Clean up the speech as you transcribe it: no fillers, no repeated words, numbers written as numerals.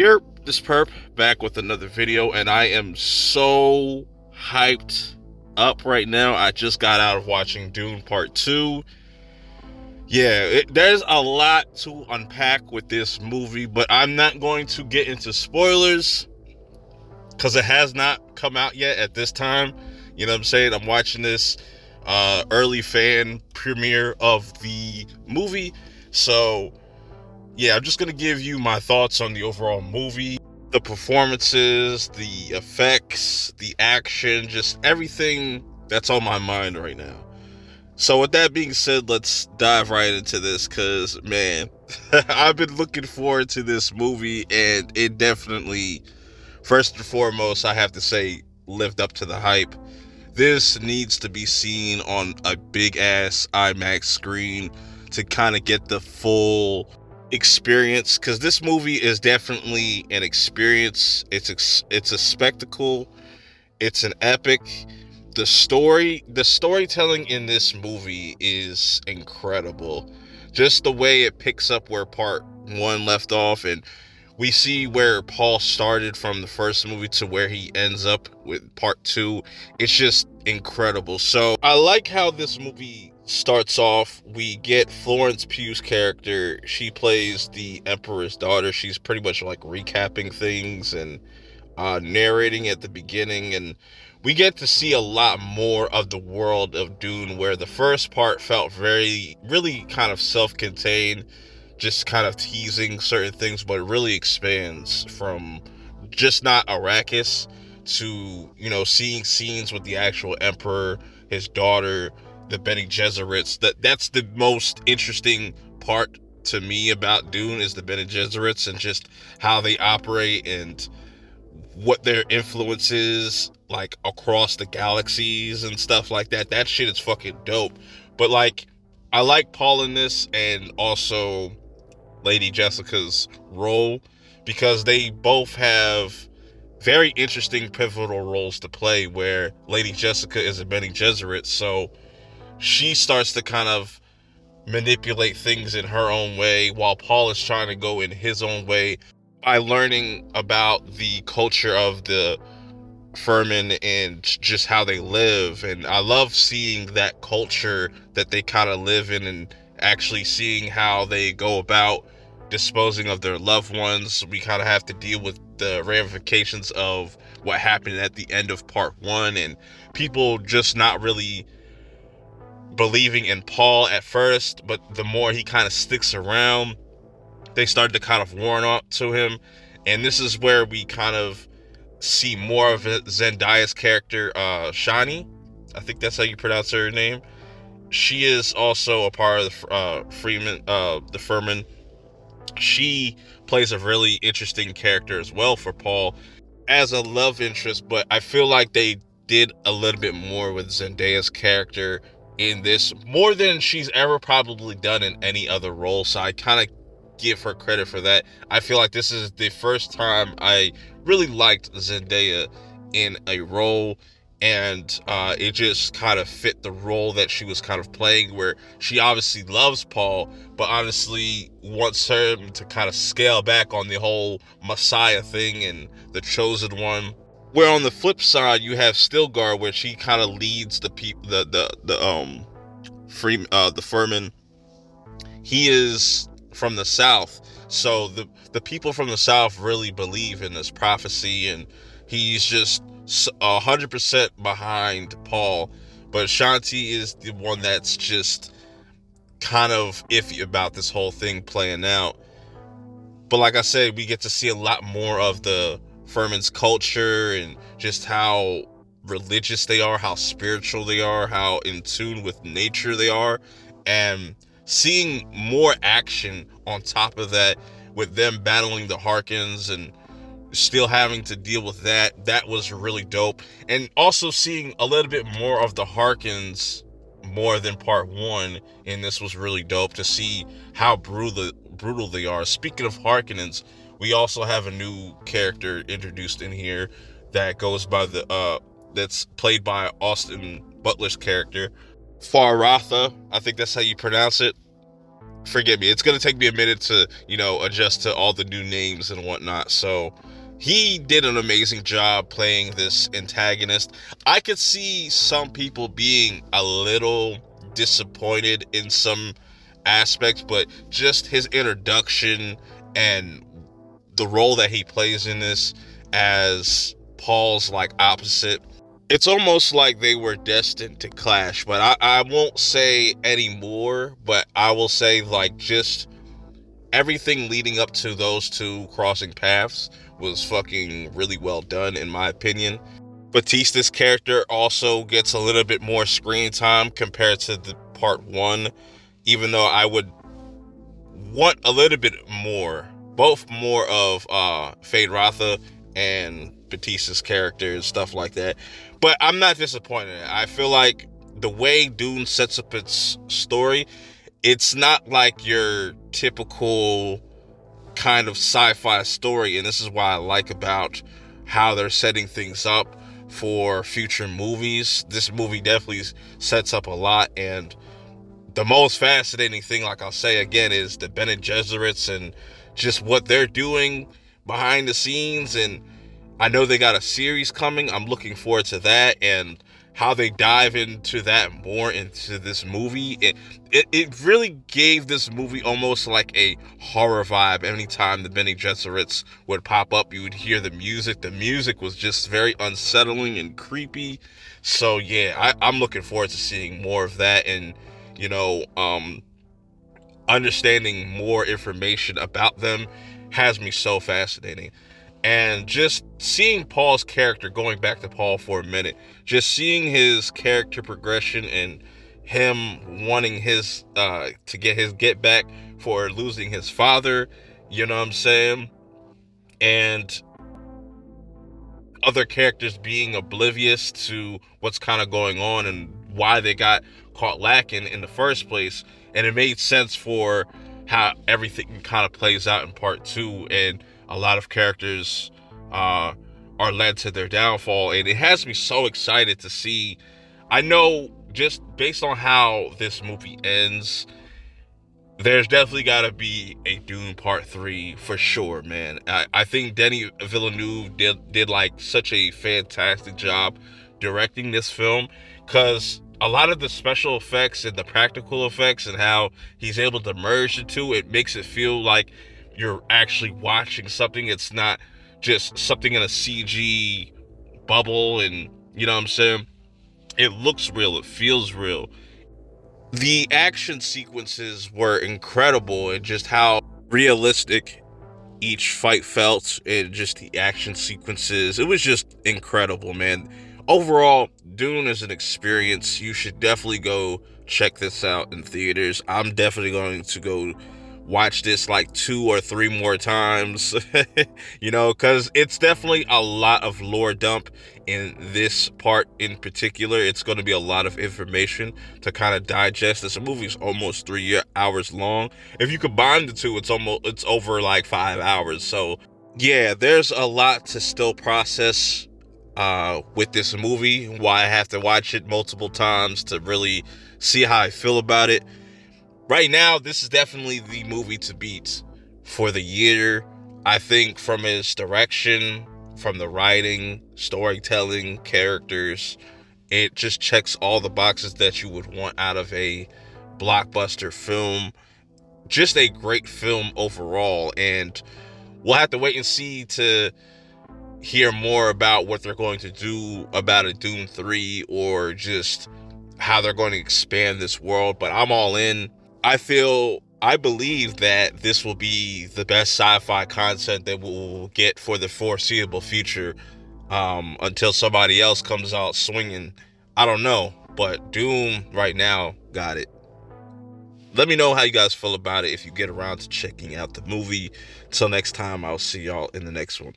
Here, this perp back with another video, and I am so hyped up right now. I just got out of watching Dune Part 2. Yeah, there's a lot to unpack with this movie, but I'm not going to get into spoilers because it has not come out yet at this time. You know what I'm saying? I'm watching this early fan premiere of the movie, so yeah, I'm just going to give you my thoughts on the overall movie, the performances, the effects, the action, just everything that's on my mind right now. So with that being said, let's dive right into this because, man, I've been looking forward to this movie, and it definitely, first and foremost, I have to say, lived up to the hype. This needs to be seen on a big-ass IMAX screen to kind of get the full experience, because this movie is definitely an experience. It's a spectacle. It's an epic. The storytelling in this movie is incredible. Just the way it picks up where part one left off, and we see where Paul started from the first movie to where he ends up with part two. It's just incredible. So I like how this movie starts off. We get Florence Pugh's character. She plays the Emperor's daughter. She's pretty much like recapping things and narrating at the beginning, and we get to see a lot more of the world of Dune, where the first part felt really kind of self-contained, just kind of teasing certain things, but it really expands from just not Arrakis to, seeing scenes with the actual Emperor, his daughter, the Bene Gesserits. That's the most interesting part to me about Dune, is the Bene Gesserits and just how they operate and what their influence is, like, across the galaxies and stuff like that. That shit is fucking dope. But, like, I like Paul in this, and also Lady Jessica's role, because they both have very interesting pivotal roles to play, where Lady Jessica is a Bene Gesserit, so she starts to kind of manipulate things in her own way, while Paul is trying to go in his own way by learning about the culture of the Fremen and just how they live. And I love seeing that culture that they kind of live in, and actually seeing how they go about disposing of their loved ones. We kind of have to deal with the ramifications of what happened at the end of part one, and people just not really believing in Paul at first, but the more he kind of sticks around, they started to kind of warm up to him. And this is where we kind of see more of Zendaya's character, Chani. I think that's how you pronounce her name. She is also a part of the Fremen. She plays a really interesting character as well for Paul as a love interest, but I feel like they did a little bit more with Zendaya's character in this, more than she's ever probably done in any other role. So I kind of give her credit for that. I feel like this is the first time I really liked Zendaya in a role, and it just kind of fit the role that she was kind of playing, where she obviously loves Paul, but honestly wants him to kind of scale back on the whole Messiah thing and the chosen one. Where on the flip side, you have Stilgar, where she kind of leads the Fremen. He is from the South, so the people from the South really believe in this prophecy, and he's just 100% behind Paul. But Shanti is the one that's just kind of iffy about this whole thing playing out. But like I said, we get to see a lot more of the Fremen's culture, and just how religious they are, how spiritual they are, how in tune with nature they are, and seeing more action on top of that, with them battling the Harkons and still having to deal with that was really dope. And also seeing a little bit more of the Harkons more than part one, and this was really dope to see how brutal they are. Speaking of Harkonnens, we also have a new character introduced in here that goes by that's played by Austin Butler's character, Faratha. I think that's how you pronounce it. forgive me, it's gonna take me a minute to, adjust to all the new names and whatnot. So he did an amazing job playing this antagonist. I could see some people being a little disappointed in some aspects, but just his introduction and the role that he plays in this as Paul's like opposite, it's almost like they were destined to clash. But I won't say any more, but I will say like just everything leading up to those two crossing paths was fucking really well done, in my opinion. Batista's character also gets a little bit more screen time compared to the part one, even though I would want a little bit more, both more of Fade Rotha and Batista's character and stuff like that. But I'm not disappointed. I feel like the way Dune sets up its story, it's not like your typical kind of sci-fi story, and this is what I like about how they're setting things up for future movies. This movie definitely sets up a lot, and the most fascinating thing, like I'll say again, is the Bene Gesserits and just what they're doing behind the scenes. And I know they got a series coming. I'm looking forward to that, and how they dive into that more into this movie. It really gave this movie almost like a horror vibe. Anytime the Bene Gesserits would pop up, you would hear the music. The music was just very unsettling and creepy. So yeah, I'm looking forward to seeing more of that, and understanding more information about them has me so fascinating. And just seeing Paul's character, going back to Paul for a minute, just seeing his character progression and him wanting his to get his get back for losing his father, you know what I'm saying? And other characters being oblivious to what's kind of going on and why they got caught lacking in the first place. And it made sense for how everything kind of plays out in part two, and a lot of characters are led to their downfall. And it has me so excited to see. I know just based on how this movie ends, there's definitely got to be a Dune Part 3 for sure, man. I think Denis Villeneuve did like such a fantastic job directing this film, because a lot of the special effects and the practical effects and how he's able to merge the two, it makes it feel like you're actually watching something. It's not just something in a CG bubble, and you know what I'm saying? It looks real, it feels real. The action sequences were incredible, and just how realistic each fight felt, and just the action sequences, it was just incredible, man. Overall, Dune is an experience. You should definitely go check this out in theaters. I'm definitely going to go watch this like 2 or 3 more times, because it's definitely a lot of lore dump in this part in particular. It's going to be a lot of information to kind of digest. This movie is almost 3 hours long. If you combine the two, it's over like 5 hours. So yeah, there's a lot to still process with this movie. Why I have to watch it multiple times to really see how I feel about it. Right now, this is definitely the movie to beat for the year. I think from its direction, from the writing, storytelling, characters, it just checks all the boxes that you would want out of a blockbuster film. Just a great film overall, and we'll have to wait and see to hear more about what they're going to do about a Dune 3, or just how they're going to expand this world. But I'm all in. I believe that this will be the best sci-fi content that we'll get for the foreseeable future, until somebody else comes out swinging. I don't know, but Doom right now got it. Let me know how you guys feel about it if you get around to checking out the movie. Until next time, I'll see y'all in the next one.